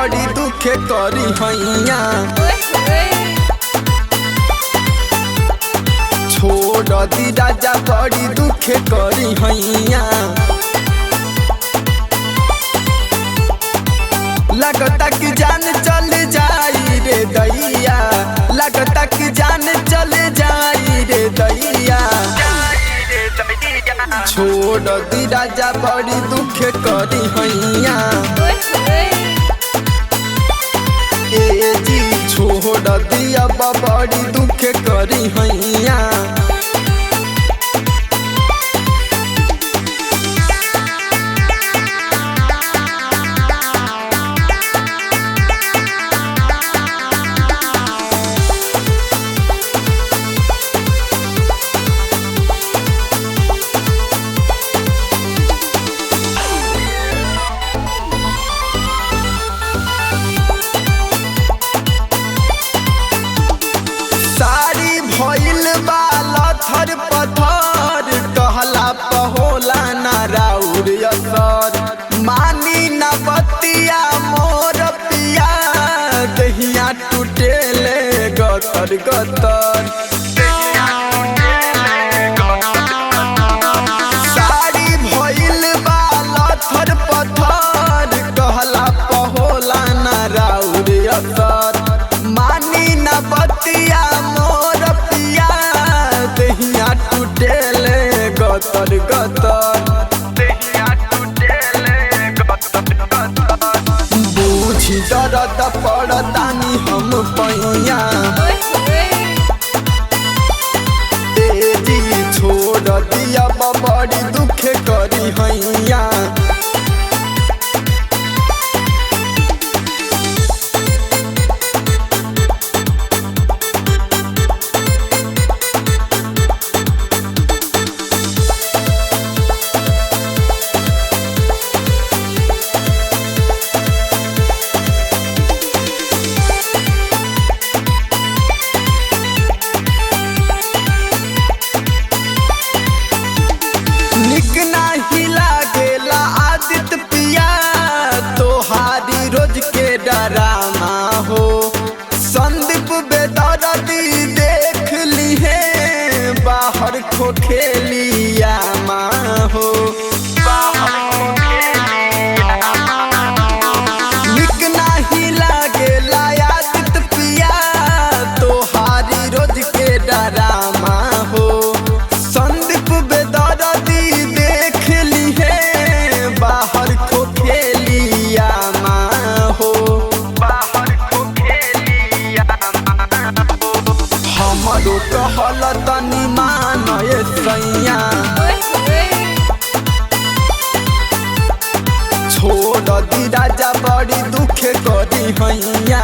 बड़ी दुखे करी हैया। छोड़ दी राजा बड़ी दुखे करी हैया। लगता कि जान चल जाई रे दैया, लगता कि जान चल जाई रे दैया। छोड़ दी राजा बड़ी दुखे करी हैया। ए जी छोड़ दी अब बड़ी दुखे करी हैया। भइल बाला थर पथर कहला पहोला ना राउर असर। मानी न बतिया मोर पिया दहिया टूटेले गतर गतर। साड़ी भइल बाला थर पथर कहला पहोला ना राउर असर। मानी न बतिया मोर पिया दहिया टूटेले गतर गतर। बूझी दर्द पड़तानी हम पैया। ए जी छोड़ दिया बड़ी दुखे करी हैया। निक नाही लागेला आदित्य पिया तोहारी रोज के डरामा हो। संदीप बेदर्दी देख ली है बाहर खो खेलिया माँ हो। निक नाही लागेला आदित्य पिया तोहारी रोज के डरामा हो। संदीप बेदर्दी देख ली है बाहर खो खेलिया माँ हो। हमरो कहल तनी मान सैया। छोड़ दी राजा बड़ी दुखे करी हैया।